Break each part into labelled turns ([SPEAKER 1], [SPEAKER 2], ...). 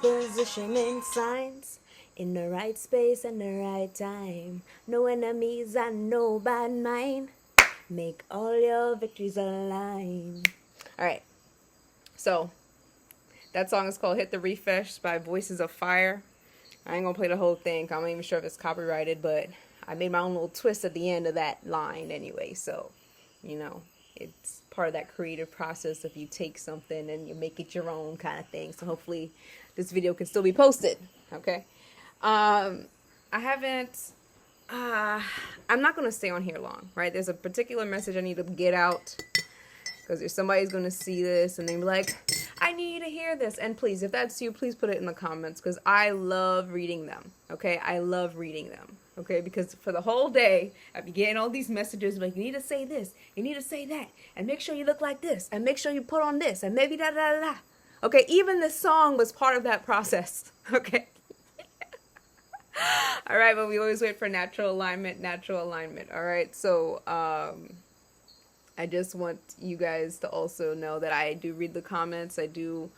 [SPEAKER 1] positioning signs in the right space and the right time. No enemies and no bad mind. Make all your victories align. All right. So that song is called Hit the Refresh by Voices of Fire. I ain't gonna play the whole thing. I'm not even sure if it's copyrighted, but I made my own little twist at the end of that line anyway. So, it's part of that creative process if you take something and you make it your own kind of thing. So hopefully this video can still be posted. Okay. I'm not going to stay on here long, right? There's a particular message I need to get out because there's somebody's going to see this and they be like, I need to hear this. And please, if that's you, please put it in the comments because I love reading them. Okay. I love reading them. Okay, because for the whole day, I'd be getting all these messages like, you need to say this, you need to say that, and make sure you look like this, and make sure you put on this, and maybe da-da-da-da. Okay, even this song was part of that process. Okay. All right, but we always wait for natural alignment. All right, so I just want you guys to also know that I do read the comments. I do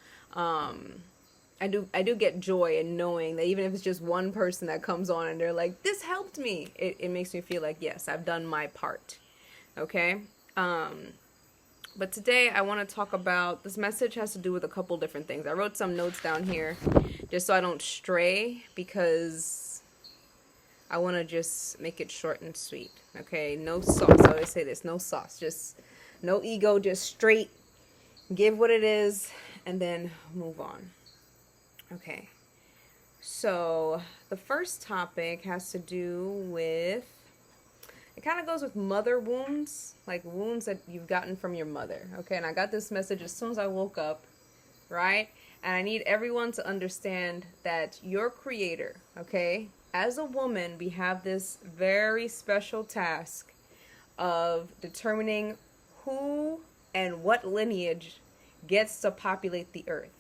[SPEAKER 1] get joy in knowing that even if it's just one person that comes on and they're like, this helped me, it makes me feel like, yes, I've done my part. Okay. But today I want to talk about, this message has to do with a couple different things. I wrote some notes down here just so I don't stray because I want to just make it short and sweet. Okay. No sauce. I always say this, no sauce, just no ego, just straight give what it is and then move on. Okay, so the first topic has to do with, it kind of goes with mother wounds, like wounds that you've gotten from your mother. Okay, and I got this message as soon as I woke up, right? And I need everyone to understand that your creator, okay, as a woman, we have this very special task of determining who and what lineage gets to populate the earth.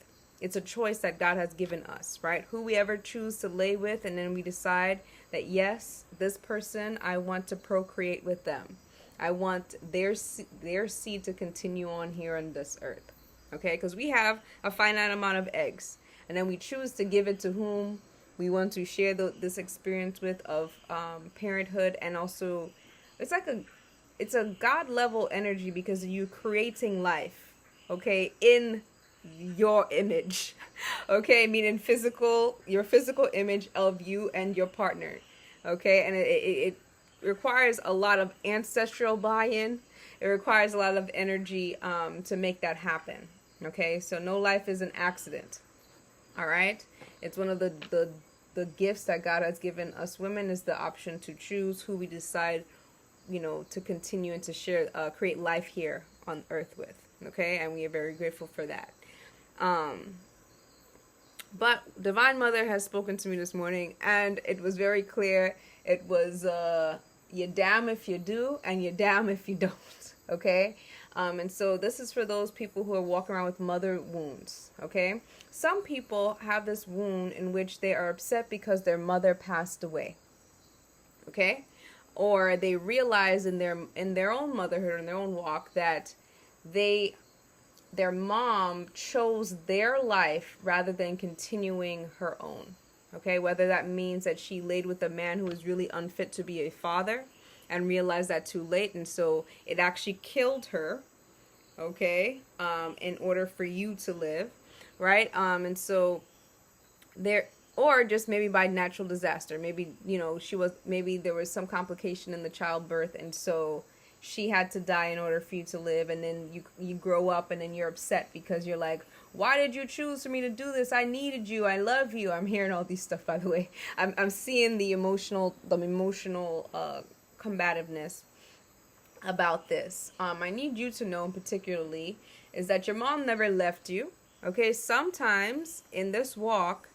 [SPEAKER 1] It's a choice that God has given us, right? Who we ever choose to lay with, and then we decide that, yes, this person, I want to procreate with them. I want their seed to continue on here on this earth, okay? Because we have a finite amount of eggs, and then we choose to give it to whom we want to share this experience with of parenthood, and also it's a God level energy because you're creating life, okay, in your image, okay, meaning your physical image of you and your partner, okay, and it requires a lot of ancestral buy-in. It requires a lot of energy to make that happen, okay. So no life is an accident. All right, it's one of the gifts that God has given us women, is the option to choose who we decide, to continue and to share, create life here on earth with, okay, and we are very grateful for that. But Divine Mother has spoken to me this morning, and it was very clear. It was, you're damn if you do, and you're damn if you don't, okay? And so this is for those people who are walking around with mother wounds, okay? Some people have this wound in which they are upset because their mother passed away, okay? Or they realize in their own motherhood, in their own walk, that their mom chose their life rather than continuing her own, okay? Whether that means that she laid with a man who was really unfit to be a father and realized that too late, and so it actually killed her, okay, in order for you to live, right? And so or just maybe by natural disaster, maybe, maybe there was some complication in the childbirth, and so she had to die in order for you to live, and then you grow up and then you're upset because you're like, why did you choose for me to do this? I needed you. I love you. I'm hearing all these stuff, by the way. I'm seeing the emotional combativeness about this. I need you to know particularly is that your mom never left you, okay? Sometimes in this walk,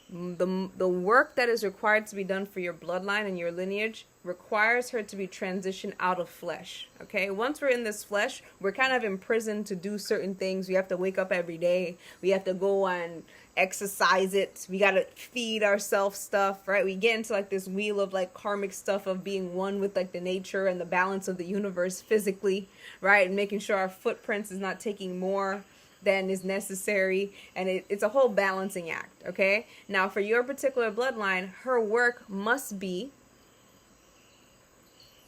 [SPEAKER 1] the work that is required to be done for your bloodline and your lineage requires her to be transitioned out of flesh, okay? Once we're in this flesh, we're kind of imprisoned to do certain things. We have to wake up every day. We have to go and exercise it. We got to feed ourselves stuff, right? We get into like this wheel of like karmic stuff of being one with like the nature and the balance of the universe physically, right? And making sure our footprints is not taking more than is necessary, and it's a whole balancing act. Okay, now for your particular bloodline, her work must be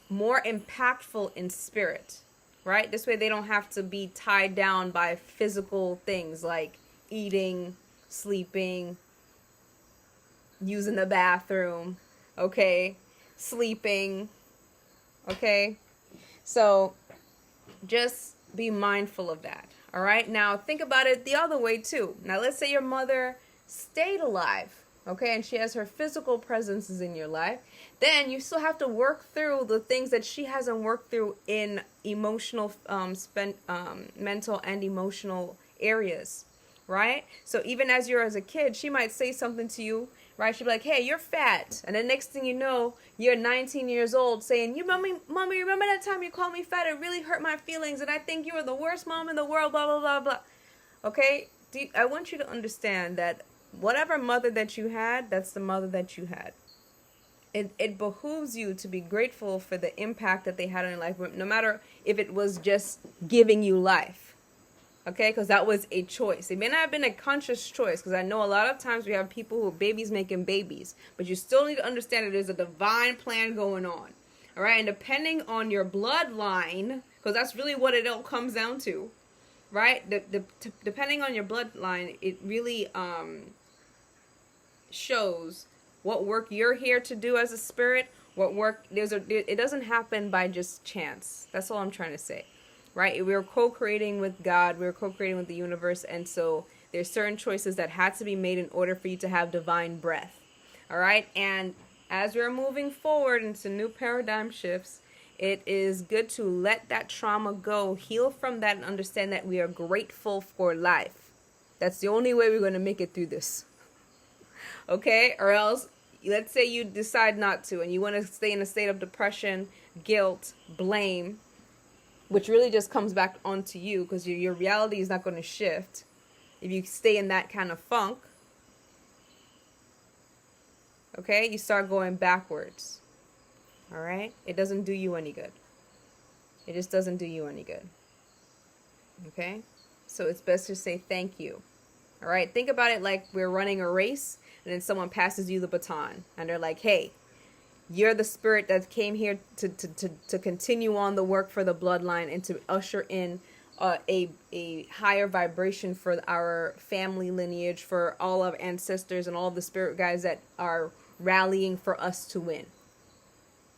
[SPEAKER 1] more impactful in spirit, right? This way they don't have to be tied down by physical things like eating, sleeping, using the bathroom, okay, sleeping, okay? So just be mindful of that, all right? Now think about it the other way too. Now let's say your mother stayed alive, okay, and she has her physical presences in your life. Then you still have to work through the things that she hasn't worked through in emotional, mental and emotional areas, right? So even as you're as a kid, she might say something to you, right? She'll be like, hey, you're fat. And the next thing you know, you're 19 years old saying, mommy, remember that time you called me fat? It really hurt my feelings. And I think you were the worst mom in the world, blah, blah, blah, blah. Okay? I want you to understand that whatever mother that you had, that's the mother that you had. It behooves you to be grateful for the impact that they had on your life, no matter if it was just giving you life. Okay, because that was a choice. It may not have been a conscious choice, because I know a lot of times we have people who are babies making babies, but you still need to understand that there's a divine plan going on. All right, and depending on your bloodline, because that's really what it all comes down to, right? Depending on your bloodline, it really shows what work you're here to do as a spirit. What work it doesn't happen by just chance. That's all I'm trying to say. Right? We're co-creating with God. We're co-creating with the universe. And so there's certain choices that had to be made in order for you to have divine breath. All right? And as we're moving forward into new paradigm shifts, it is good to let that trauma go, heal from that, and understand that we are grateful for life. That's the only way we're going to make it through this. Okay? Or else, let's say you decide not to, and you want to stay in a state of depression, guilt, blame, which really just comes back onto you, because your reality is not going to shift if you stay in that kind of funk. Okay, you start going backwards. All right, it doesn't do you any good. It just doesn't do you any good. Okay, so it's best to say thank you. All right, think about it like we're running a race, and then someone passes you the baton, and they're like, hey, you're the spirit that came here to continue on the work for the bloodline and to usher in a higher vibration for our family lineage, for all of ancestors and all of the spirit guides that are rallying for us to win.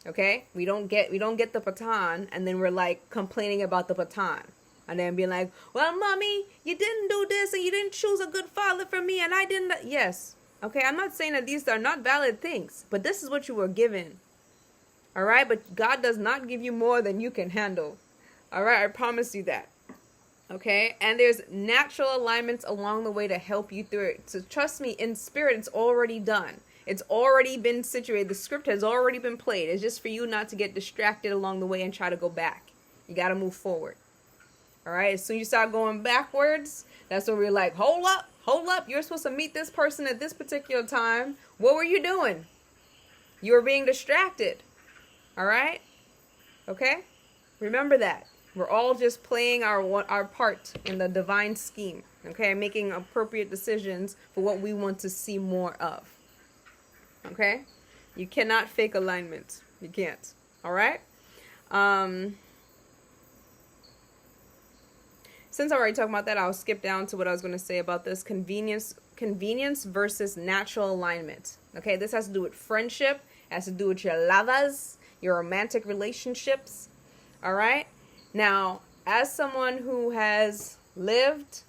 [SPEAKER 1] Okay? We don't get the baton, and then we're like complaining about the baton. And then being like, well, mommy, you didn't do this, and you didn't choose a good father for me, and I didn't. Yes. Okay, I'm not saying that these are not valid things, but this is what you were given. All right, but God does not give you more than you can handle. All right, I promise you that. Okay, and there's natural alignments along the way to help you through it. So trust me, in spirit, it's already done. It's already been situated. The script has already been played. It's just for you not to get distracted along the way and try to go back. You got to move forward. All right, as soon as you start going backwards, that's when we're like, hold up. You're supposed to meet this person at this particular time. What were you doing? You were being distracted. All right? Okay? Remember that. We're all just playing our part in the divine scheme. Okay? Making appropriate decisions for what we want to see more of. Okay? You cannot fake alignment. You can't. All right? Since I'm already talking about that, I'll skip down to what I was going to say about this convenience versus natural alignment. Okay, this has to do with friendship, has to do with your lovers, your romantic relationships. All right. Now, as someone who has lived,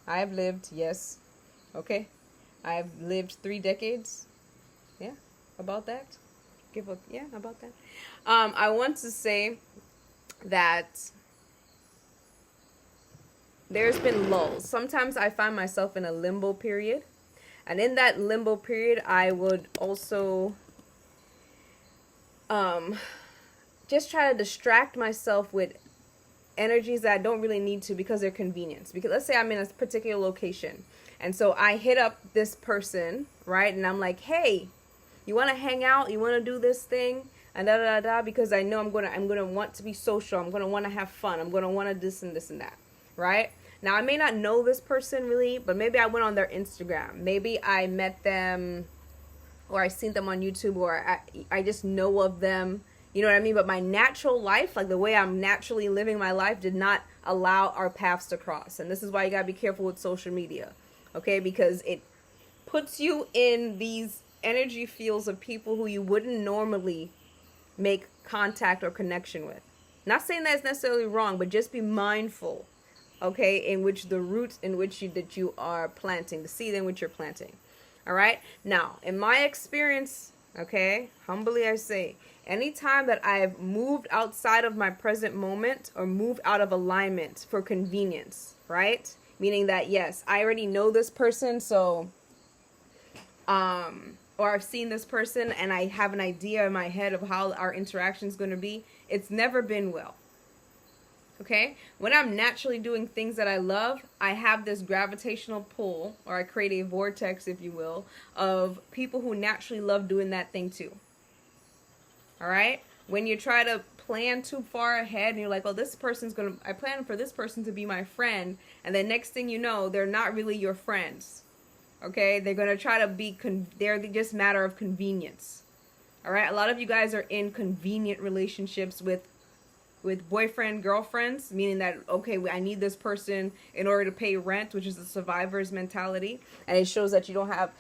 [SPEAKER 1] I've lived, yes. Okay, I've lived 3 decades. Yeah, about that. About that. I want to say that there's been lulls. Sometimes I find myself in a limbo period. And in that limbo period, I would also just try to distract myself with energies that I don't really need to because they're convenience. Because let's say I'm in a particular location. And so I hit up this person, right? And I'm like, hey, you want to hang out? You want to do this thing? And because I know I'm gonna want to be social. I'm gonna want to have fun. I'm gonna want to this and that. Right? Now, I may not know this person really, but maybe I went on their Instagram. Maybe I met them, or I seen them on YouTube, or I just know of them. You know what I mean? But my natural life, like the way I'm naturally living my life, did not allow our paths to cross. And this is why you gotta be careful with social media, okay? Because it puts you in these energy fields of people who you wouldn't normally make contact or connection with. Not saying that it's necessarily wrong, but just be mindful, okay, in which the roots in which you are planting, the seed in which you're planting. All right? Now, in my experience, okay, humbly I say, anytime that I've moved outside of my present moment or moved out of alignment for convenience, right? Meaning that, yes, I already know this person, so, or I've seen this person and I have an idea in my head of how our interaction is going to be, it's never been well. Okay? When I'm naturally doing things that I love, I have this gravitational pull, or I create a vortex, if you will, of people who naturally love doing that thing too. All right? When you try to plan too far ahead and you're like, oh, I plan for this person to be my friend, and then next thing you know, they're not really your friends. Okay? They're going to try to be, they're just a matter of convenience. All right? A lot of you guys are in convenient relationships with boyfriend, girlfriends, meaning that, okay, I need this person in order to pay rent, which is the survivor's mentality. And it shows that you don't have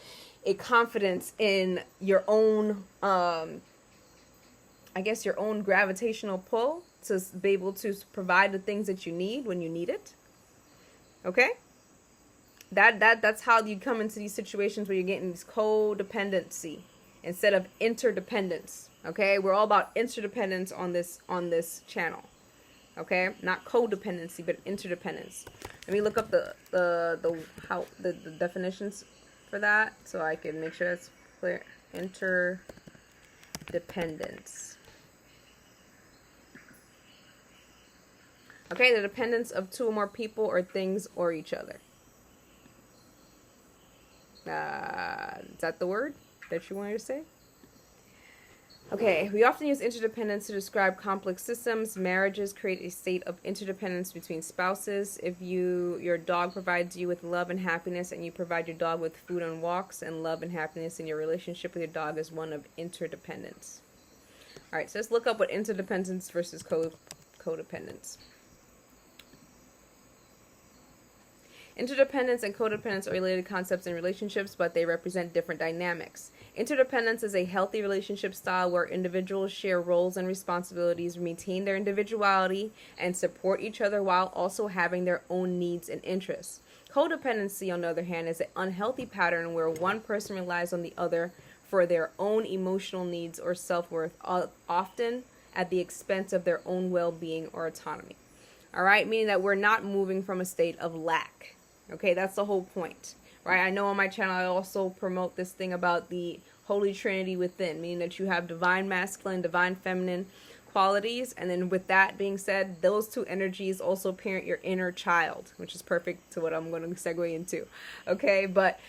[SPEAKER 1] a confidence in your own, your own gravitational pull to be able to provide the things that you need when you need it. Okay? That's how you come into these situations where you're getting this codependency instead of interdependence. Okay, we're all about interdependence on this channel. Okay, not codependency, but interdependence. Let me look up the definitions for that so I can make sure it's clear. Interdependence. Okay, the dependence of two or more people or things or each other. Is that the word that you wanted to say? Okay, we often use interdependence to describe complex systems. Marriages create a state of interdependence between spouses. If your dog provides you with love and happiness, and you provide your dog with food and walks, and love and happiness in your relationship with your dog is one of interdependence. All right, so let's look up what interdependence versus codependence. Interdependence and codependence are related concepts in relationships, but they represent different dynamics. Interdependence is a healthy relationship style where individuals share roles and responsibilities, maintain their individuality, and support each other while also having their own needs and interests. Codependency, on the other hand, is an unhealthy pattern where one person relies on the other for their own emotional needs or self-worth, often at the expense of their own well-being or autonomy. All right, meaning that we're not moving from a state of lack. Okay, that's the whole point, right? I know on my channel I also promote this thing about the Holy Trinity within, meaning that you have divine masculine, divine feminine qualities, and then with that being said, those two energies also parent your inner child, which is perfect to what I'm going to segue into. Okay, but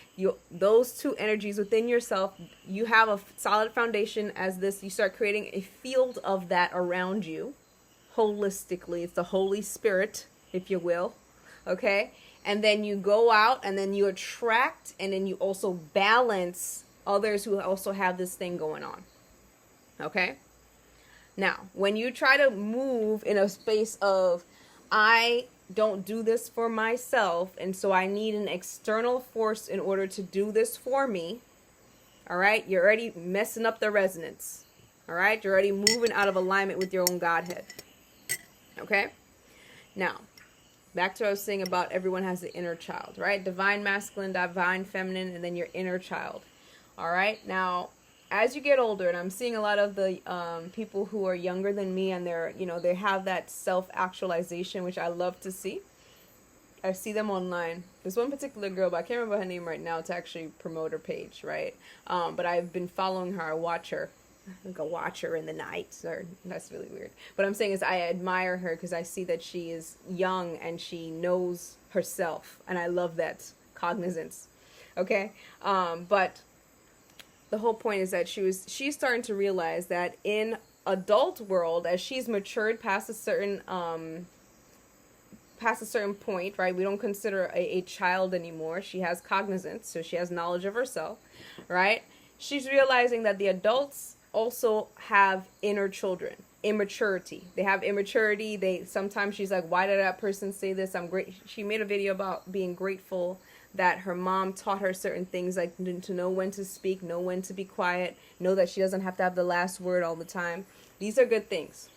[SPEAKER 1] those two energies within yourself, you have a solid foundation as this. You start creating a field of that around you, holistically. It's the Holy Spirit, if you will. Okay. And then you go out and then you attract and then you also balance others who also have this thing going on. Okay? Now, when you try to move in a space of, I don't do this for myself, and so I need an external force in order to do this for me, all right? You're already messing up the resonance. All right? You're already moving out of alignment with your own Godhead. Okay? Now, back to what I was saying about everyone has the inner child, right? Divine masculine, divine feminine, and then your inner child. All right? Now, as you get older, and I'm seeing a lot of the people who are younger than me, and they have that self-actualization, which I love to see. I see them online. There's one particular girl, but I can't remember her name right now to actually promote her page, right? But I've been following her. I watch her. Like a watcher in the night. Or that's really weird. What I'm saying is I admire her because I see that she is young and she knows herself. And I love that cognizance. Okay? But the whole point is that she's starting to realize that in adult world, as she's matured past a certain past a certain point, right? We don't consider a child anymore. She has cognizance, so she has knowledge of herself, right? She's realizing that the adults also have inner children, immaturity. They have immaturity. Sometimes she's like, why did that person say this? I'm great. She made a video about being grateful that her mom taught her certain things, like to know when to speak, know when to be quiet, know that she doesn't have to have the last word all the time. Is good things.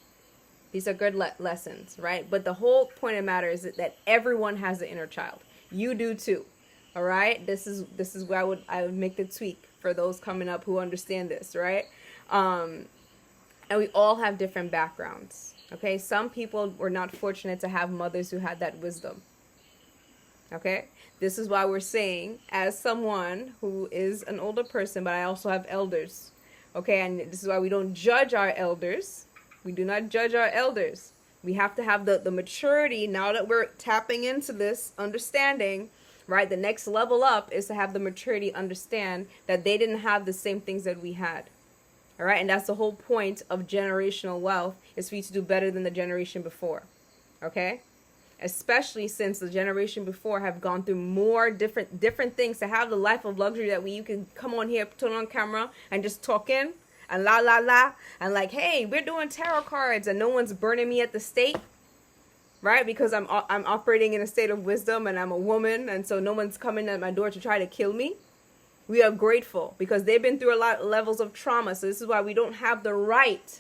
[SPEAKER 1] These are good lessons, right? But the whole point of the matter is that everyone has an inner child. You do too. All right? This is where I would make the tweak for those coming up who understand this, right? And we all have different backgrounds. Okay? Some people were not fortunate to have mothers who had that wisdom. Okay? This is why we're saying, as someone who is an older person, but I also have elders. Okay? And this is why we don't judge our elders. We do not judge our elders. We have to have the maturity now that we're tapping into this understanding, right? The next level up is to have the maturity understand that they didn't have the same things that we had. All right? And that's the whole point of generational wealth, is for you to do better than the generation before. Okay? Especially since the generation before have gone through more different things, to have the life of luxury that you can come on here, turn on camera, and just talk in. And la la la, and like, hey, we're doing tarot cards, and no one's burning me at the stake, right? Because I'm operating in a state of wisdom, and I'm a woman, and so no one's coming at my door to try to kill me. We are grateful because they've been through a lot of levels of trauma. So this is why we don't have the right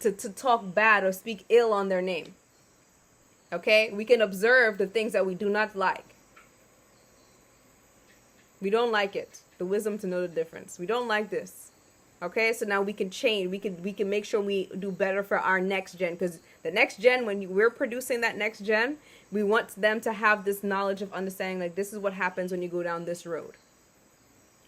[SPEAKER 1] to talk bad or speak ill on their name. Okay, we can observe the things that we do not like. We don't like it. The wisdom to know the difference. We don't like this. Okay, so now we can change. We can make sure we do better for our next gen, because the next gen, when we're producing that next gen, we want them to have this knowledge of understanding, like, this is what happens when you go down this road.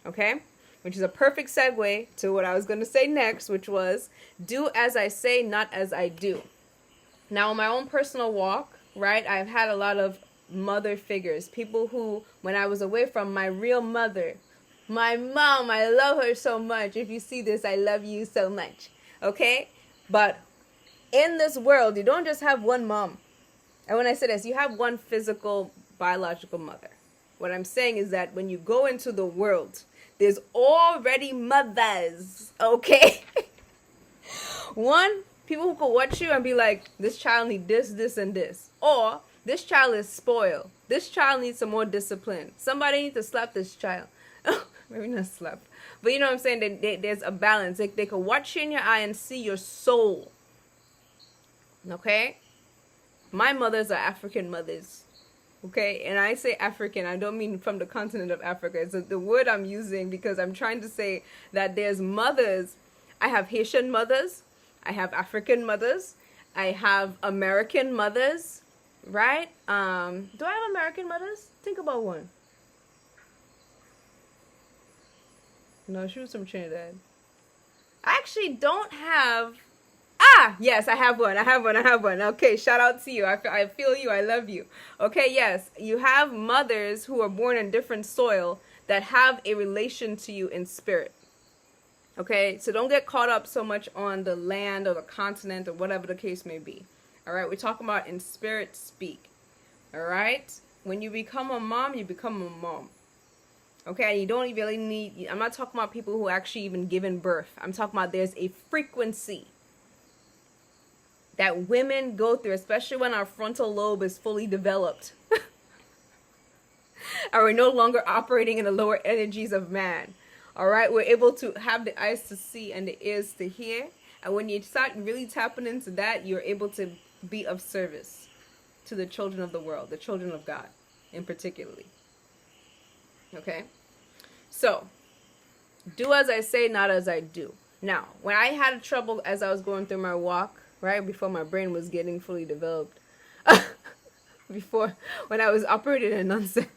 [SPEAKER 1] Okay, which is a perfect segue to what I was going to say next, which was do as I say, not as I do. Now, in my own personal walk, right, I've had a lot of mother figures, people who, when I was away from my real mother, my mom, I love her so much. If you see this, I love you so much. Okay? But in this world, you don't just have one mom. And when I say this, you have one physical, biological mother. What I'm saying is that when you go into the world, there's already mothers. Okay? One, people who could watch you and be like, this child needs this, this, and this. Or, this child is spoiled. This child needs some more discipline. Somebody needs to slap this child. Maybe not slap. But you know what I'm saying? There's a balance. They could watch you in your eye and see your soul. Okay? My mothers are African mothers. Okay? And I say African, I don't mean from the continent of Africa. It's the word I'm using because I'm trying to say that there's mothers. I have Haitian mothers. I have African mothers. I have American mothers. Right? Do I have American mothers? Think about one. No, she was from Trinidad. I actually don't have... yes, I have one. Okay, shout out to you. I feel you. I love you. Okay, yes. You have mothers who are born in different soil that have a relation to you in spirit. Okay, so don't get caught up so much on the land or the continent or whatever the case may be. All right, we're talking about in spirit speak. All right? When you become a mom, you become a mom. Okay, you don't really need, I'm not talking about people who actually even given birth. I'm talking about there's a frequency that women go through, especially when our frontal lobe is fully developed. And we're no longer operating in the lower energies of man. All right, we're able to have the eyes to see and the ears to hear. And when you start really tapping into that, you're able to be of service to the children of the world, the children of God in particularly. Okay, so do as I say, not as I do. Now, when I had trouble as I was going through my walk, right before my brain was getting fully developed, when I was operating in nonsense,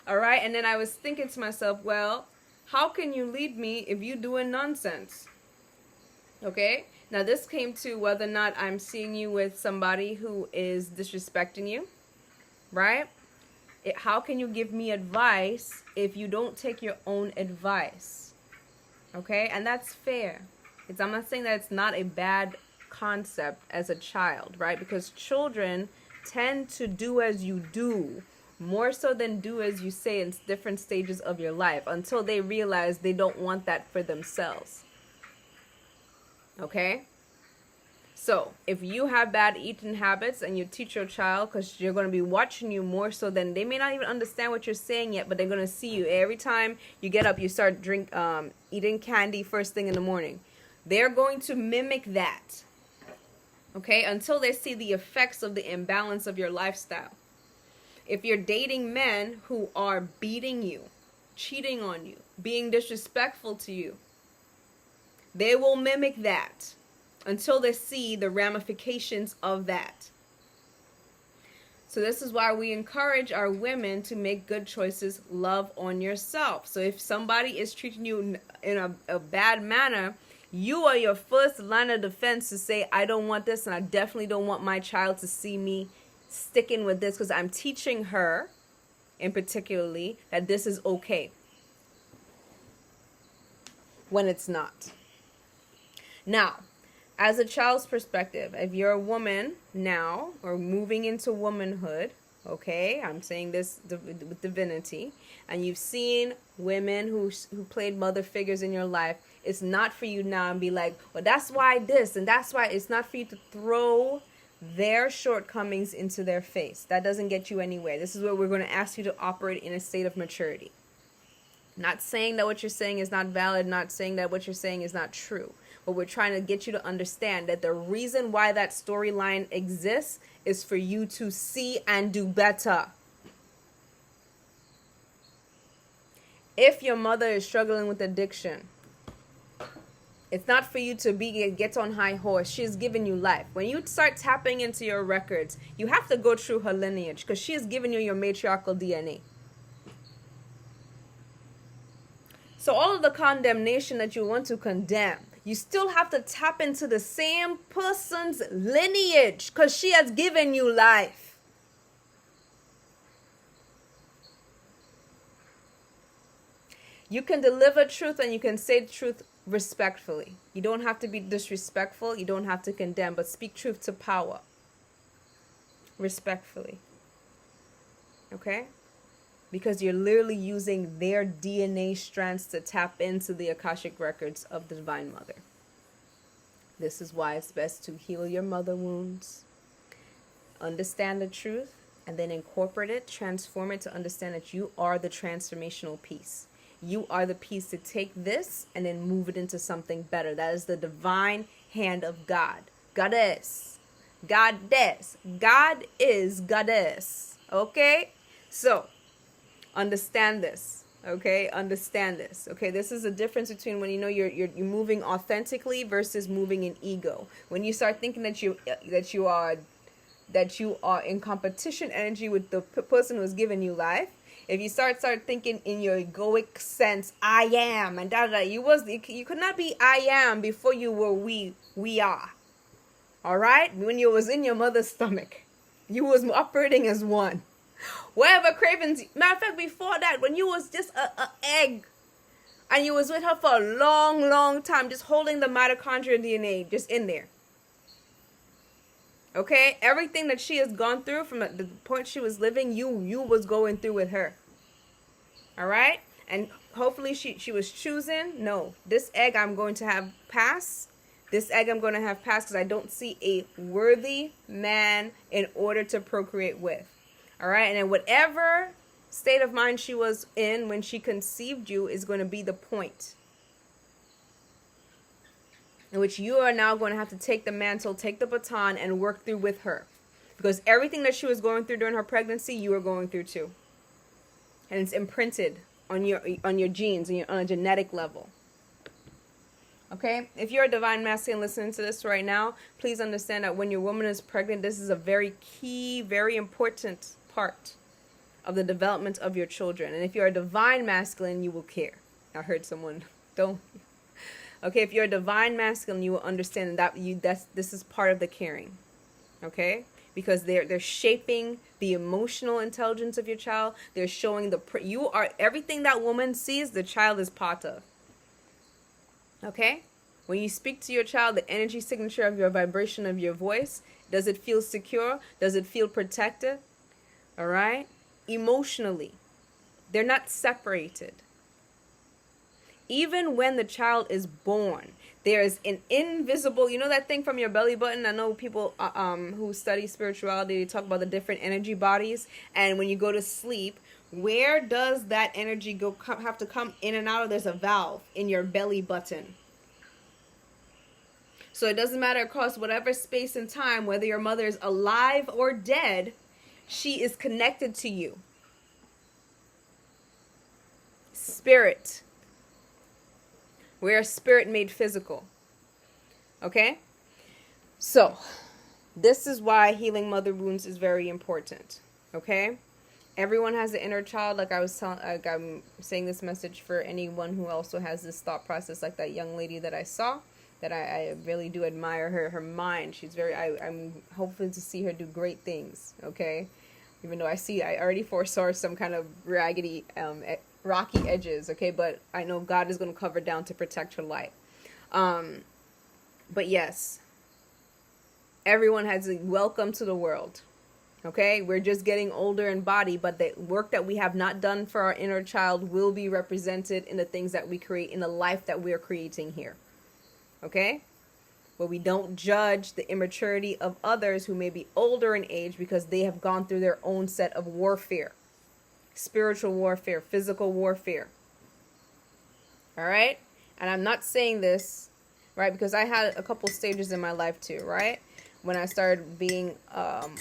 [SPEAKER 1] all right, and then I was thinking to myself, well, how can you lead me if you doing nonsense? Okay, now this came to whether or not I'm seeing you with somebody who is disrespecting you, right? How can you give me advice if you don't take your own advice? Okay, and that's fair. I'm not saying that it's not a bad concept as a child, right? Because children tend to do as you do more so than do as you say in different stages of your life until they realize they don't want that for themselves. Okay? So, if you have bad eating habits and you teach your child, because you're going to be watching you more so than they may not even understand what you're saying yet, but they're going to see you every time you get up, you start eating candy first thing in the morning. They're going to mimic that. Okay? Until they see the effects of the imbalance of your lifestyle. If you're dating men who are beating you, cheating on you, being disrespectful to you, they will mimic that until they see the ramifications of that. So this is why we encourage our women to make good choices. Love on yourself. So if somebody is treating you in a bad manner, you are your first line of defense to say, I don't want this, and I definitely don't want my child to see me sticking with this, because I'm teaching her in particularly that this is okay when it's not. Now, as a child's perspective, if you're a woman now or moving into womanhood, okay, I'm saying this with divinity, and you've seen women who played mother figures in your life, it's not for you now and be like, well, that's why this and that's why. It's not for you to throw their shortcomings into their face. That doesn't get you anywhere. This is where we're going to ask you to operate in a state of maturity. Not saying that what you're saying is not valid, not saying that what you're saying is not true. But we're trying to get you to understand that the reason why that storyline exists is for you to see and do better. If your mother is struggling with addiction, it's not for you to get on high horse. She's given you life. When you start tapping into your records, you have to go through her lineage because she has given you your matriarchal DNA. So all of the condemnation that you want to condemn, you still have to tap into the same person's lineage because she has given you life. You can deliver truth and you can say truth respectfully. You don't have to be disrespectful. You don't have to condemn, but speak truth to power. Respectfully. Okay? Because you're literally using their DNA strands to tap into the Akashic records of the Divine Mother. This is why it's best to heal your mother wounds, understand the truth, and then incorporate it, transform it to understand that you are the transformational piece. You are the piece to take this and then move it into something better. That is the divine hand of God. Goddess. Goddess. God is goddess. Okay? So, understand this. Okay? Understand this. Okay? This is the difference between when you know you're moving authentically versus moving in ego. When you start thinking that you are in competition energy with the person who's given you life, if you start thinking in your egoic sense, I am, and you could not be I am before you were we are. All right? When you was in your mother's stomach, you was operating as one. Whatever cravings, matter of fact, before that, when you was just a egg, and you was with her for a long, long time, just holding the mitochondrial DNA just in there. Okay, everything that she has gone through from the point she was living, you was going through with her. All right, and hopefully she was choosing. No, this egg I'm going to have pass. This egg I'm going to have pass because I don't see a worthy man in order to procreate with. All right, and then whatever state of mind she was in when she conceived you is going to be the point in which you are now going to have to take the mantle, take the baton, and work through with her. Because everything that she was going through during her pregnancy, you are going through too. And it's imprinted on your genes, on a genetic level. Okay? If you're a divine masculine listening to this right now, please understand that when your woman is pregnant, this is a very key, very important part of the development of your children. And if you're a divine masculine, you will care. I heard someone, don't... Okay, if you're a divine masculine, you will understand that this is part of the caring. Okay? Because they're shaping the emotional intelligence of your child. They're showing everything that woman sees, the child is part of. Okay? When you speak to your child, the energy signature of your vibration of your voice, does it feel secure? Does it feel protected? All right? Emotionally, they're not separated. Even when the child is born, there's an invisible, you know that thing from your belly button? I know people who study spirituality, they talk about the different energy bodies. And when you go to sleep, where does that energy have to come in and out of? There's a valve in your belly button. So it doesn't matter across whatever space and time, whether your mother is alive or dead, she is connected to you. Spirit. We're a spirit made physical. Okay? So, this is why healing mother wounds is very important. Okay? Everyone has an inner child. Like I'm saying this message for anyone who also has this thought process, like that young lady that I saw. That I really do admire her mind. She's very, I'm hoping to see her do great things, okay? Even though I already foresaw some kind of raggedy, rocky edges, okay? But I know God is going to cover down to protect her light. But yes, everyone has a welcome to the world, okay? We're just getting older in body, but the work that we have not done for our inner child will be represented in the things that we create, in the life that we're creating here. Okay? But we don't judge the immaturity of others who may be older in age because they have gone through their own set of warfare. Spiritual warfare, physical warfare. All right? And I'm not saying this, right, because I had a couple stages in my life too, right? When I started being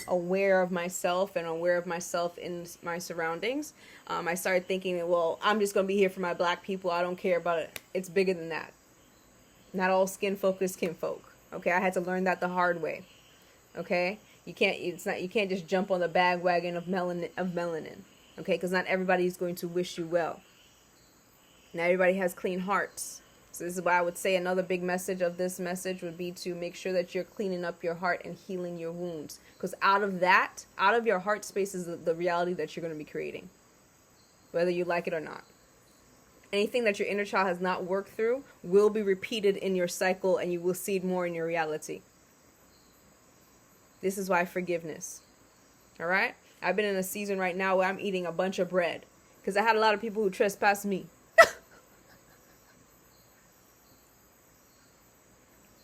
[SPEAKER 1] aware of myself and aware of myself in my surroundings, I started thinking, well, I'm just going to be here for my black people. I don't care about it. It's bigger than that. Not all skin folk is kinfolk. Okay, I had to learn that the hard way. Okay, you can't just jump on the bandwagon of melanin. Okay, because not everybody is going to wish you well. Not everybody has clean hearts. So this is why I would say another big message of this message would be to make sure that you're cleaning up your heart and healing your wounds. Because out of your heart space is the reality that you're going to be creating, whether you like it or not. Anything that your inner child has not worked through will be repeated in your cycle, and you will see it more in your reality. This is why forgiveness. All right? I've been in a season right now where I'm eating a bunch of bread because I had a lot of people who trespassed me.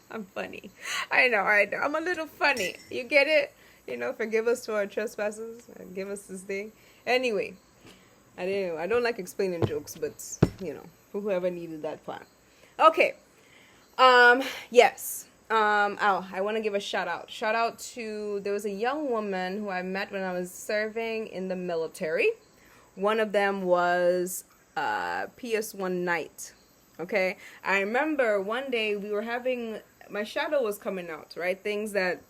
[SPEAKER 1] I'm funny. I know. I'm a little funny. You get it? You know, forgive us to our trespasses and give us this thing. Anyway. I don't like explaining jokes, but, you know, for whoever needed that part. Okay. Yes. I want to give a shout out. Shout out to, there was a young woman who I met when I was serving in the military. One of them was PS1 Knight. Okay. I remember one day we were having, my shadow was coming out, right? Things that,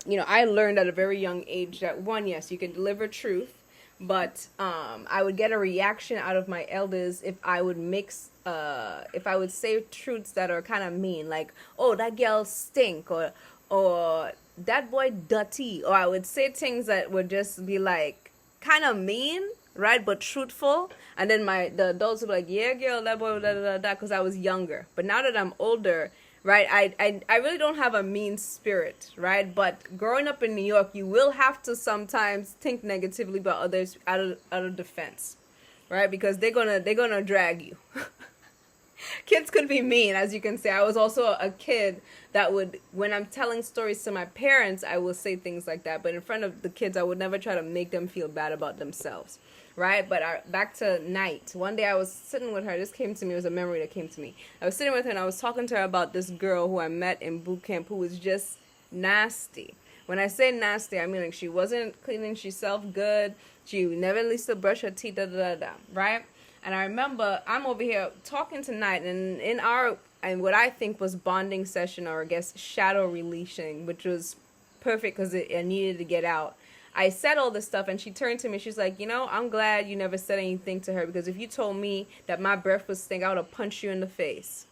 [SPEAKER 1] you know, I learned at a very young age that one, yes, you can deliver truth. But I would get a reaction out of my elders if I would if I would say truths that are kind of mean, like, oh, that girl stink, or that boy dirty, or I would say things that would just be like kind of mean, right, but truthful. And then the adults would be like, yeah, girl, that boy, da da da da, because I was younger. But now that I'm older, right, I really don't have a mean spirit, right? But growing up in New York, you will have to sometimes think negatively about others out of defense, right? Because they're gonna drag you. Kids could be mean, as you can say. I was also a kid that would, when I'm telling stories to my parents, I will say things like that. But in front of the kids, I would never try to make them feel bad about themselves. Right? But back to Night. One day I was sitting with her. This came to me. It was a memory that came to me. I was sitting with her and I was talking to her about this girl who I met in boot camp who was just nasty. When I say nasty, I mean like she wasn't cleaning herself good. She never at least to brush her teeth, right? And I remember I'm over here talking to Night, and in what I think was bonding session, or I guess shadow releasing, which was perfect because it needed to get out. I said all this stuff, and she turned to me. She's like, you know, I'm glad you never said anything to her, because if you told me that my breath would stink, I would have punched you in the face.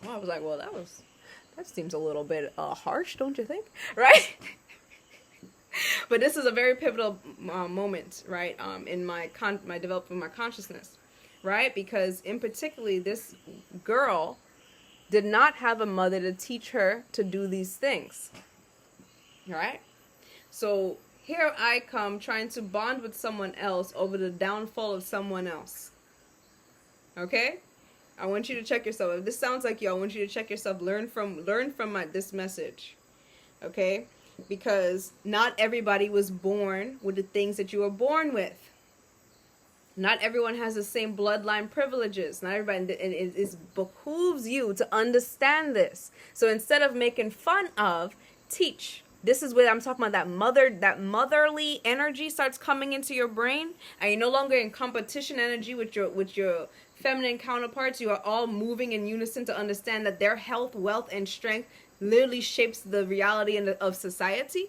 [SPEAKER 1] Well, I was like, well, that seems a little bit harsh, don't you think? Right? But this is a very pivotal moment, right, in my development of my consciousness, right? Because in particularly this girl did not have a mother to teach her to do these things. All right? So here I come trying to bond with someone else over the downfall of someone else. Okay? I want you to check yourself. If this sounds like you, I want you to check yourself. Learn from this message. Okay? Because not everybody was born with the things that you were born with. Not everyone has the same bloodline privileges. Not everybody, it behooves you to understand this. So instead of making fun of, teach. This is where I'm talking about that motherly energy starts coming into your brain, and you're no longer in competition energy with your feminine counterparts. You are all moving in unison to understand that their health, wealth, and strength literally shapes the reality of society.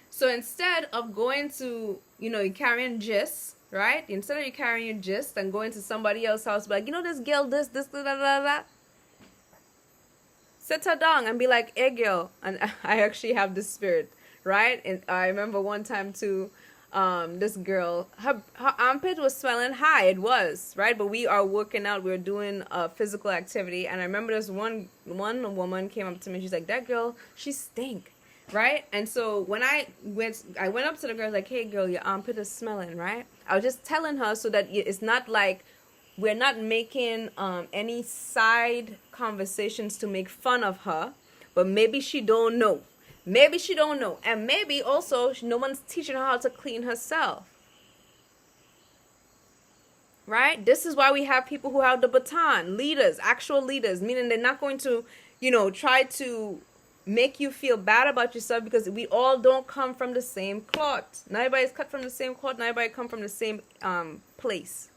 [SPEAKER 1] So instead of going to, you're carrying gist, right? Instead of you carrying your gist and going to somebody else's house, like, this girl, this, da, da, da, da. Sit her down and be like, hey, girl. And I actually have this spirit, right? And I remember one time too, this girl, her armpit was swelling high. It was, right? But we are working out. We were doing physical activity. And I remember this one woman came up to me. She's like, that girl, she stink. Right? And so when I went up to the girl, like, hey girl, your armpit is smelling, right? I was just telling her so that it's not like we're not making any side conversations to make fun of her, but maybe she don't know. Maybe she don't know. And maybe also no one's teaching her how to clean herself. Right? This is why we have people who have the baton, leaders, actual leaders, meaning they're not going to, try to make you feel bad about yourself, because we all don't come from the same cloth. Not everybody's cut from the same cloth. Not everybody come from the same place.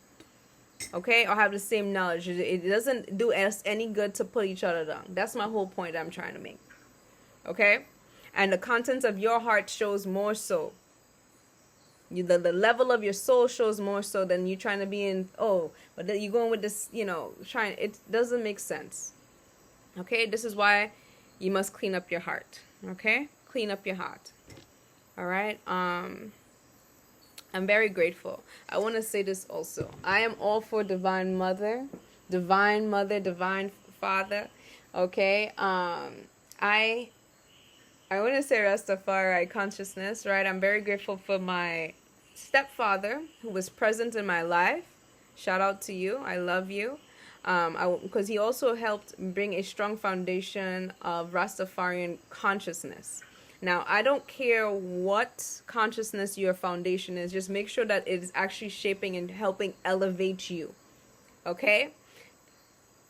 [SPEAKER 1] Okay? Or have the same knowledge. It doesn't do us any good to put each other down. That's my whole point I'm trying to make. Okay? And the contents of your heart shows more so. The level of your soul shows more so than you trying to be in, but then you're going with this, it doesn't make sense. Okay? This is why you must clean up your heart. Okay? Clean up your heart. All right? I'm very grateful. I want to say this also. I am all for divine mother, divine father. Okay? I want to say Rastafari consciousness, right? I'm very grateful for my stepfather who was present in my life. Shout out to you. I love you. Because he also helped bring a strong foundation of Rastafarian consciousness. Now, I don't care what consciousness your foundation is. Just make sure that it is actually shaping and helping elevate you. Okay?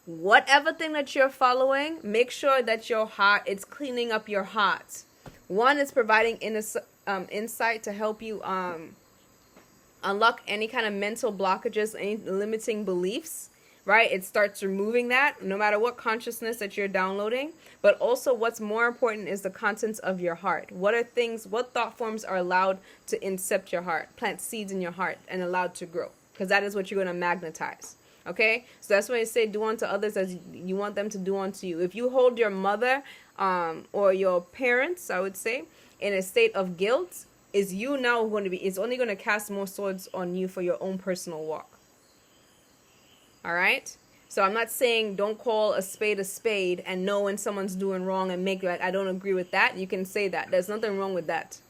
[SPEAKER 1] Whatever thing that you're following, make sure that your heart, it's cleaning up your heart. One is providing insight to help you unlock any kind of mental blockages, any limiting beliefs. Right? It starts removing that no matter what consciousness that you're downloading. But also what's more important is the contents of your heart. What thought forms are allowed to incept your heart, plant seeds in your heart and allowed to grow. Because that is what you're going to magnetize. Okay? So that's why I say do unto others as you want them to do unto you. If you hold your mother or your parents, I would say, in a state of guilt, it's only going to cast more swords on you for your own personal walk. All right? So I'm not saying don't call a spade and know when someone's doing wrong and make like, I don't agree with that. You can say that. There's nothing wrong with that.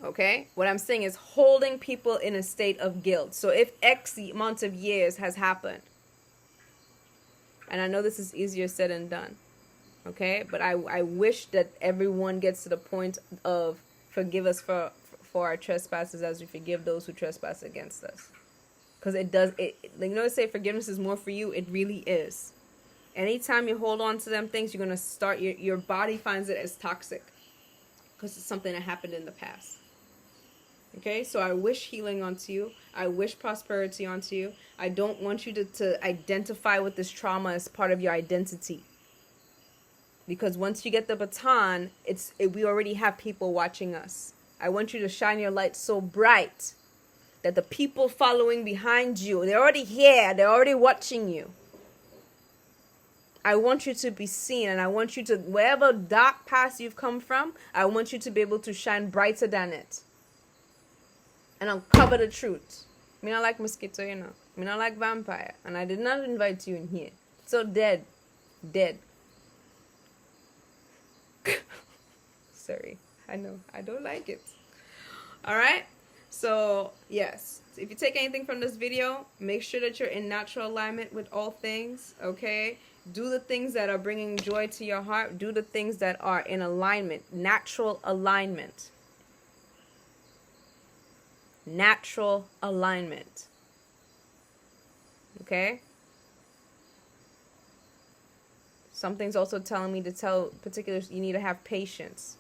[SPEAKER 1] Okay? What I'm saying is holding people in a state of guilt. So if X amount of years has happened, and I know this is easier said than done, okay? But I wish that everyone gets to the point of forgive us for our trespasses as we forgive those who trespass against us. Because they say forgiveness is more for you. It really is. Anytime you hold on to them things, you're going to start, your body finds it as toxic. Because it's something that happened in the past. Okay, so I wish healing onto you. I wish prosperity onto you. I don't want you to identify with this trauma as part of your identity. Because once you get the baton, we already have people watching us. I want you to shine your light so bright that the people following behind you, they're already here. They're already watching you. I want you to be seen, and I want you to, wherever dark past you've come from, I want you to be able to shine brighter than it and uncover the truth. Me not like mosquito, you know. Me not like vampire. And I did not invite you in here. So dead. Dead. Sorry. I know. I don't like it. Alright? So, yes. If you take anything from this video, make sure that you're in natural alignment with all things. Okay? Do the things that are bringing joy to your heart. Do the things that are in alignment. Natural alignment. Natural alignment. Okay? Something's also telling me to tell particulars you need to have patience.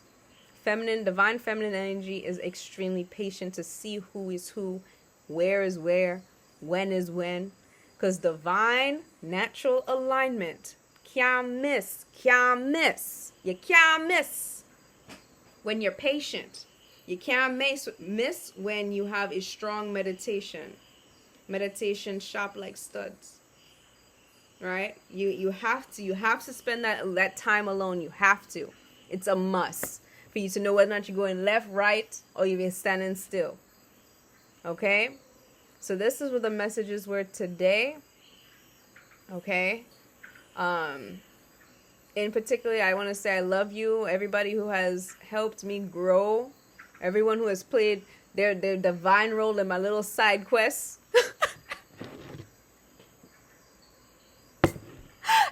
[SPEAKER 1] Divine feminine energy is extremely patient to see who is who, where is where, when is when. Because divine natural alignment can't miss. You can't miss when you're patient. You can't miss when you have a strong meditation. Meditation sharp like studs. Right? You have to spend that time alone. You have to. It's a must for you to know whether or not you're going left, right, or you're standing still. Okay? So this is what the messages were today. Okay? In particular, I want to say I love you. Everybody who has helped me grow. Everyone who has played their divine role in my little side quests.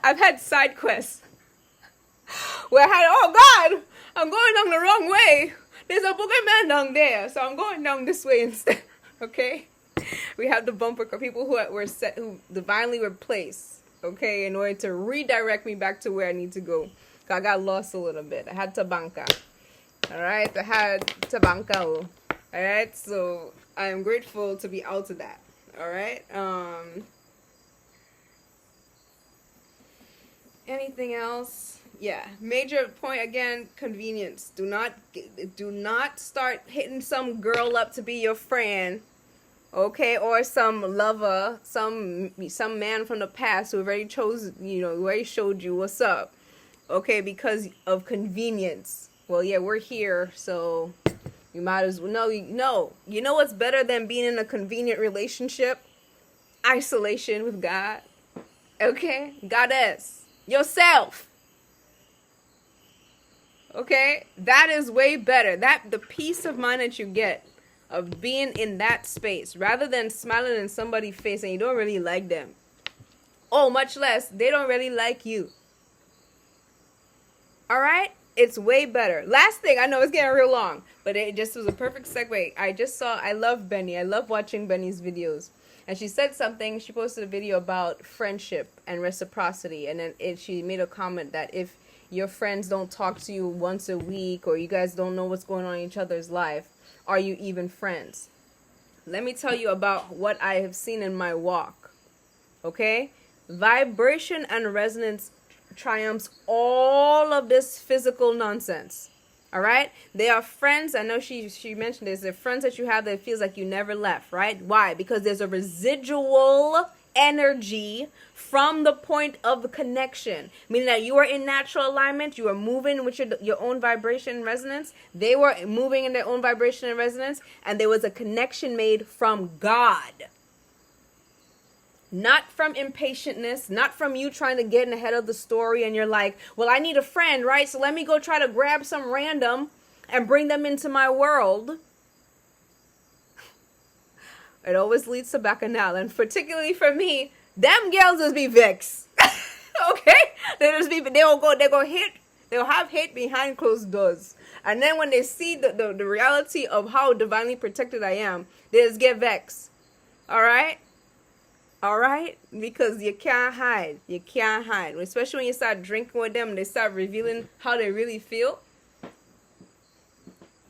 [SPEAKER 1] I've had side quests where I had, oh God, I'm going down the wrong way. There's a boogeyman down there, so I'm going down this way instead. Okay? We have the bumper car, people who divinely were placed, okay, in order to redirect me back to where I need to go. I got lost a little bit. I had Tabanka. Alright, I had Tabanka. Alright, so I am grateful to be out of that. Alright, anything else? Yeah, major point again, convenience. Do not start hitting some girl up to be your friend, okay, or some lover, some man from the past who already already showed you what's up, okay, because of convenience. Well, yeah, we're here, so you might as well. No, you know what's better than being in a convenient relationship? Isolation with God, okay, Goddess. Yourself. Okay? That is way better. The peace of mind that you get of being in that space rather than smiling in somebody's face and you don't really like them. Oh, much less, they don't really like you. Alright? It's way better. Last thing, I know it's getting real long, but it just was a perfect segue. I love Benny. I love watching Benny's videos. And she said something, she posted a video about friendship and reciprocity. And then she made a comment that if your friends don't talk to you once a week or you guys don't know what's going on in each other's life, are you even friends? Let me tell you about what I have seen in my walk. Okay? Vibration and resonance triumphs all of this physical nonsense. All right? They are friends. I know she mentioned this. They're friends that you have that feels like you never left, right? Why? Because there's a residual energy from the point of the connection. Meaning that you are in natural alignment. You are moving with your own vibration and resonance. They were moving in their own vibration and resonance. And there was a connection made from God. Not from impatientness, not from you trying to get ahead of the story and you're like, well, I need a friend, right? So let me go try to grab some random and bring them into my world. It always leads to bacchanal. And particularly for me, them girls just be vexed. Okay? They'll have hate behind closed doors. And then when they see the reality of how divinely protected I am, they just get vexed. Alright? Alright? Because you can't hide. You can't hide. Especially when you start drinking with them, they start revealing how they really feel.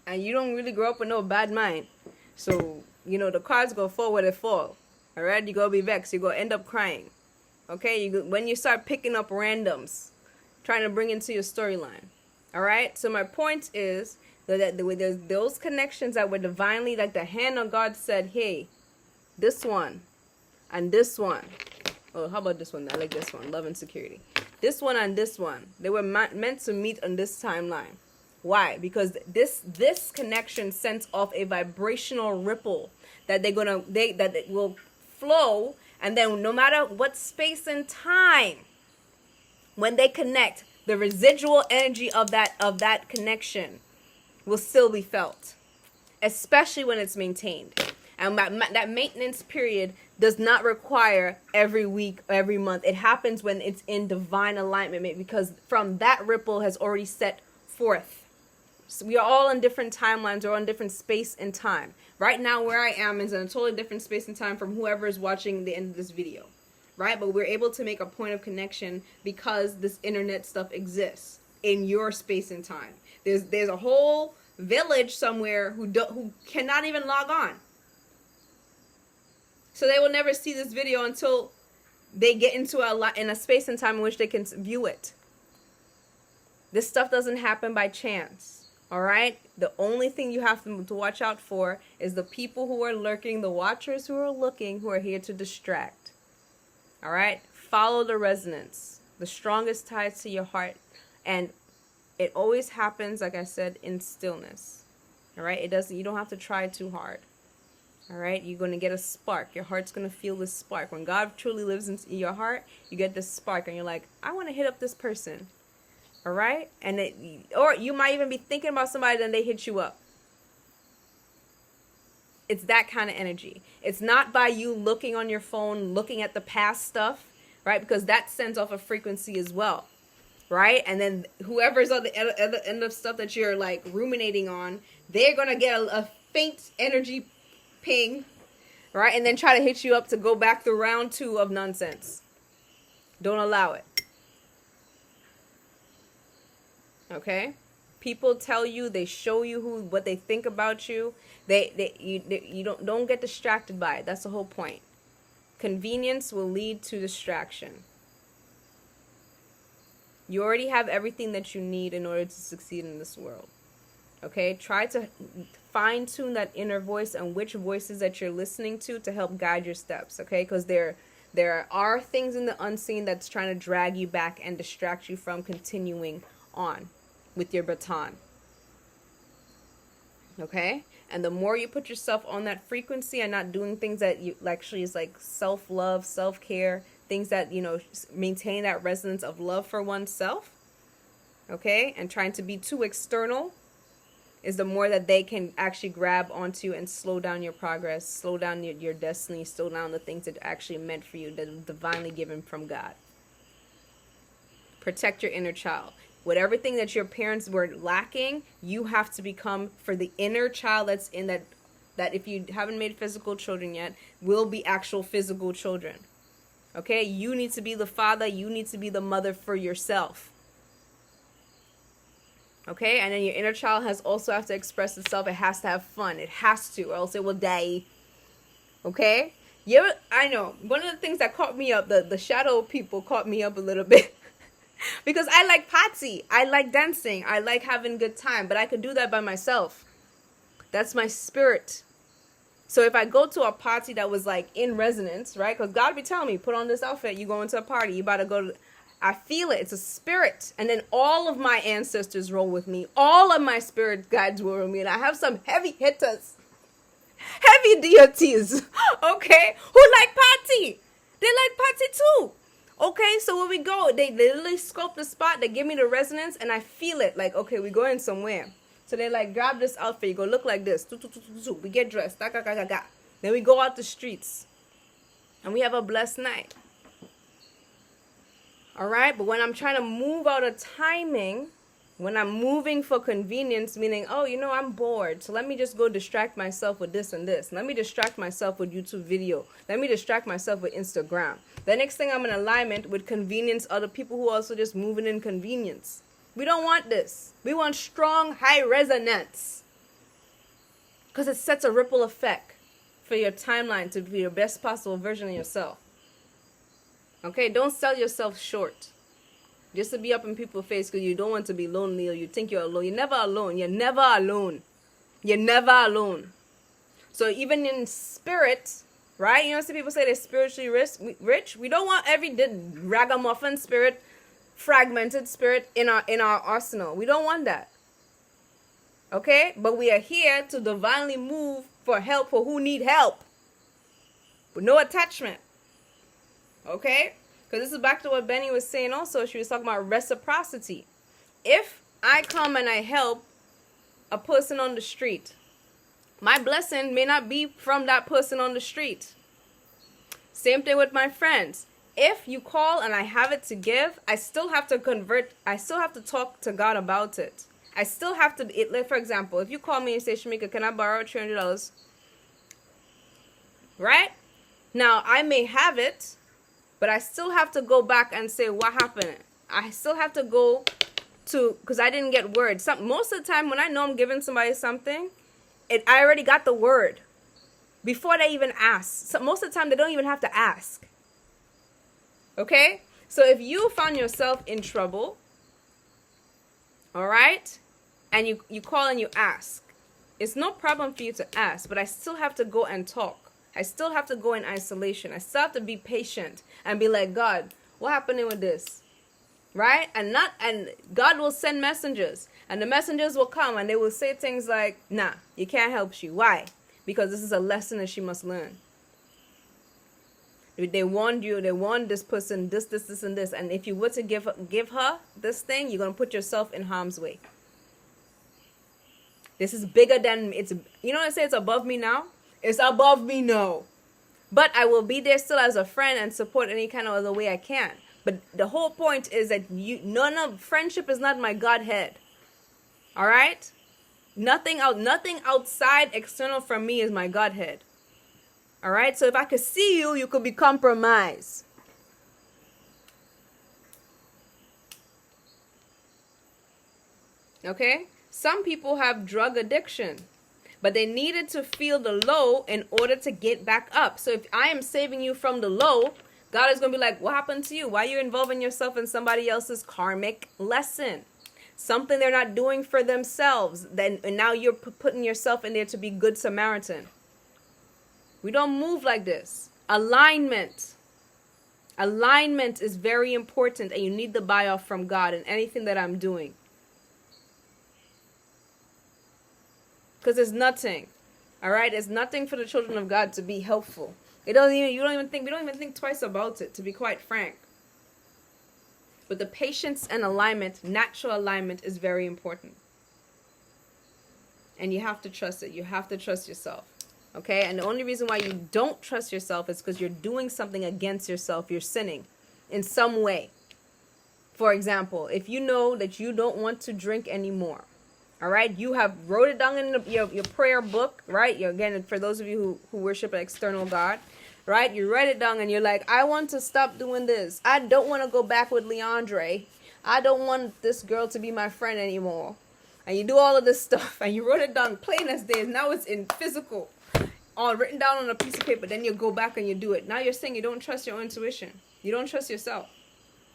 [SPEAKER 1] And you don't really grow up with no bad mind. So, the cards go fall where they fall. Alright? You're going to be vexed. You're going to end up crying. Okay? When you start picking up randoms, trying to bring into your storyline. Alright? So my point is that there's those connections that were divinely, like the hand of God said, hey, this one. And this one. Oh, how about this one? I like this one. Love and security. This one and this one. They were meant to meet on this timeline. Why? Because this connection sends off a vibrational ripple that that it will flow, and then no matter what space and time, when they connect, the residual energy of that connection will still be felt, especially when it's maintained. And that maintenance period does not require every week or every month. It happens when it's in divine alignment, because from that ripple has already set forth. So we are all on different timelines, or on different space and time. Right now, where I am is in a totally different space and time from whoever is watching the end of this video, right? But we're able to make a point of connection because this internet stuff exists in your space and time. There's a whole village somewhere who cannot even log on. So they will never see this video until they get into a space and time in which they can view it. This stuff doesn't happen by chance. All right? The only thing you have to watch out for is the people who are lurking, the watchers who are looking, who are here to distract. All right? Follow the resonance. The strongest ties to your heart. And it always happens, like I said, in stillness. All right? You don't have to try too hard. All right? You're going to get a spark. Your heart's going to feel this spark. When God truly lives in your heart, you get this spark and you're like, I want to hit up this person. All right? Or you might even be thinking about somebody, then they hit you up. It's that kind of energy. It's not by you looking on your phone, looking at the past stuff, right? Because that sends off a frequency as well, right? And then whoever's on the end of stuff that you're like ruminating on, they're going to get a faint energy ping, right? And then try to hit you up to go back through round 2 of nonsense. Don't allow it. Okay? People tell you, they show you what they think about you. You don't get distracted by it. That's the whole point. Convenience will lead to distraction. You already have everything that you need in order to succeed in this world. Okay? Try to fine-tune that inner voice and which voices that you're listening to help guide your steps. Okay? Because there are things in the unseen that's trying to drag you back and distract you from continuing on with your baton. Okay? And the more you put yourself on that frequency and not doing things that you actually is like self-love, self-care, things that, maintain that resonance of love for oneself, okay, and trying to be too external, is the more that they can actually grab onto and slow down your progress, slow down your destiny, slow down the things that are actually meant for you, that are divinely given from God. Protect your inner child. Whatever thing that your parents were lacking, you have to become for the inner child that's in that if you haven't made physical children yet, will be actual physical children. Okay? You need to be the father. You need to be the mother for yourself. Okay? And then your inner child has also have to express itself. It has to have fun. It has to, or else it will die. Okay? I know. One of the things that caught me up, the shadow people caught me up a little bit. Because I like party, I like dancing, I like having a good time, but I could do that by myself. That's my spirit. So if I go to a party that was like in resonance, right? Because God be telling me, put on this outfit, you going to a party, you about to go to... I feel it, it's a spirit. And then all of my ancestors roll with me. All of my spirit guides roll with me. And I have some heavy hitters, heavy deities, okay, who like party. They like party too. Okay, so when we go, they literally scope the spot, they give me the resonance, and I feel it, like, okay, we're going somewhere. So they like, grab this outfit, you go look like this, we get dressed, then we go out the streets, and we have a blessed night. Alright, but when I'm trying to move out of timing, when I'm moving for convenience, meaning, I'm bored, so let me just go distract myself with this and this. Let me distract myself with YouTube video. Let me distract myself with Instagram. The next thing I'm in alignment with convenience, other people who are also just moving in convenience. We don't want this. We want strong, high resonance. Because it sets a ripple effect for your timeline to be your best possible version of yourself. Okay, don't sell yourself short. Just to be up in people's face because you don't want to be lonely or you think you're alone. You're never alone. You're never alone. You're never alone. So even in spirit, right? You know, some people say they're spiritually rich. We don't want every ragamuffin spirit, fragmented spirit in our arsenal. We don't want that. Okay? But we are here to divinely move for help for who need help. With no attachment. Okay? Because this is back to what Benny was saying also. She was talking about reciprocity. If I come and I help a person on the street, my blessing may not be from that person on the street. Same thing with my friends. If you call and I have it to give, I still have to convert. I still have to talk to God about it. I still have to, like for example, if you call me and say, Shamika, can I borrow $300? Right? Now, I may have it, but I still have to go back and say, what happened? I still have to go to, because I didn't get word. Most of the time when I know I'm giving somebody something, I already got the word before they even ask. So most of the time, they don't even have to ask. Okay? So if you found yourself in trouble, all right, and you call and you ask, it's no problem for you to ask, but I still have to go and talk. I still have to go in isolation. I still have to be patient and be like, God, what happening with this? Right? And God will send messengers, and the messengers will come and they will say things like, nah, you can't help you. Why? Because this is a lesson that she must learn. They warned you, they warned this person, this, and this. And if you were to give her this thing, you're going to put yourself in harm's way. This is bigger than, you know what I say, it's above me now? It's above me now. But I will be there still as a friend and support any kind of other way I can. But the whole point is that friendship is not my Godhead. All right? Nothing outside external from me is my Godhead. All right? So if I could see you, you could be compromised. Okay? Some people have drug addiction, but they needed to feel the low in order to get back up. So if I am saving you from the low, God is going to be like, what happened to you? Why are you involving yourself in somebody else's karmic lesson? Something they're not doing for themselves. And now you're putting yourself in there to be good Samaritan. We don't move like this. Alignment. Alignment is very important, and you need the buy-off from God in anything that I'm doing. Because it's nothing. All right? It's nothing for the children of God to be helpful. We don't even think twice about it, to be quite frank. But the patience and alignment, natural alignment, is very important. And you have to trust it. You have to trust yourself. Okay? And the only reason why you don't trust yourself is because you're doing something against yourself. You're sinning in some way. For example, if you know that you don't want to drink anymore, all right, you have wrote it down in your prayer book, right? Again, for those of you who worship an external God, right? You write it down and you're like, I want to stop doing this. I don't want to go back with Leandre. I don't want this girl to be my friend anymore. And you do all of this stuff and you wrote it down plain as day. Now it's in physical, all written down on a piece of paper. Then you go back and you do it. Now you're saying you don't trust your intuition. You don't trust yourself.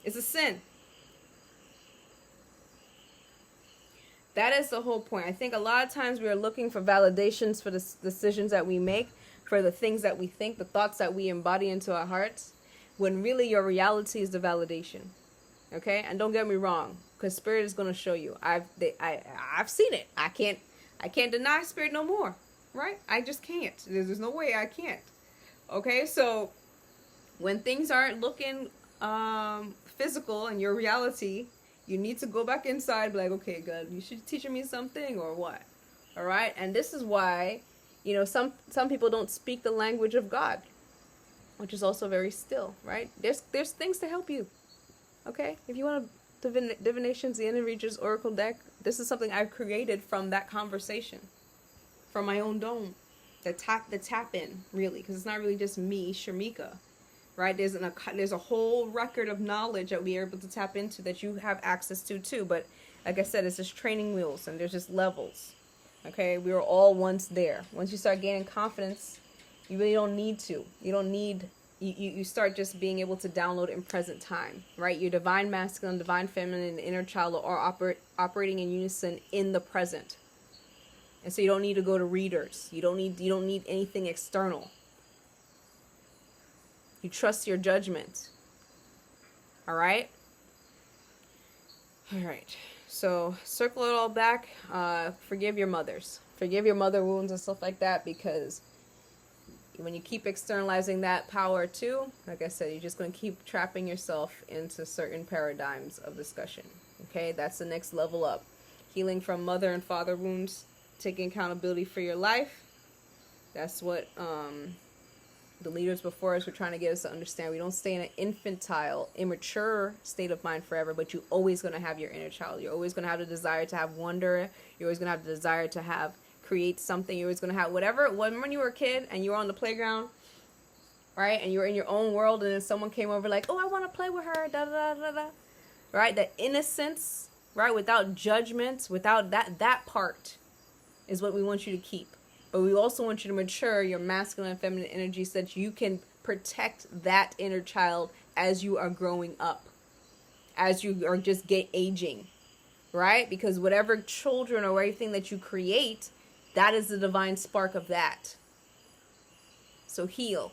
[SPEAKER 1] It's a sin. That is the whole point. I think a lot of times we are looking for validations for the decisions that we make, for the things that we think, the thoughts that we embody into our hearts, when really your reality is the validation. Okay? And don't get me wrong, because Spirit is going to show you. I've seen it. I can't deny Spirit no more. Right? I just can't. There's no way I can't. Okay? So when things aren't looking physical in your reality, you need to go back inside, be like, okay, God, you should teaching me something or what? All right? And this is why, some people don't speak the language of God, which is also very still, right? There's things to help you. Okay? If you want divinations, the Inner Reaches Oracle deck, this is something I've created from that conversation, from my own dome. The tap in, really, because it's not really just me, Shamika. Right? There's a whole record of knowledge that we are able to tap into that you have access to too. But like I said, it's just training wheels and there's just levels. Okay? We were all once there. Once you start gaining confidence, you really don't need to. You don't need, you start just being able to download in present time. Right? Your divine masculine, divine feminine, and inner child are operating in unison in the present. And so you don't need to go to readers. You don't need anything external. You trust your judgment. All right? All right. So circle it all back. Forgive your mothers. Forgive your mother wounds and stuff like that, because when you keep externalizing that power too, like I said, you're just going to keep trapping yourself into certain paradigms of discussion. Okay, that's the next level up. Healing from mother and father wounds, taking accountability for your life. That's what the leaders before us were trying to get us to understand. We don't stay in an infantile, immature state of mind forever, but you're always going to have your inner child. You're always going to have the desire to have wonder. You're always going to have the desire to create something. You're always going to have whatever. When you were a kid and you were on the playground, right, and you were in your own world, and then someone came over like, oh, I want to play with her, da da da da, right? The innocence, right, without judgment, without that part is what we want you to keep. But we also want you to mature your masculine and feminine energy so that you can protect that inner child as you are growing up, as you are just aging, right? Because whatever children or everything that you create, that is the divine spark of that. So heal.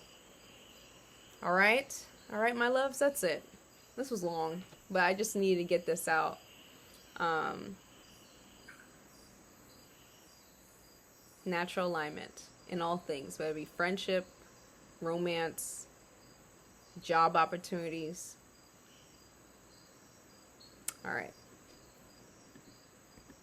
[SPEAKER 1] All right, my loves, that's it. This was long, but I just needed to get this out. Natural alignment in all things, whether it be friendship, romance, job opportunities. All right.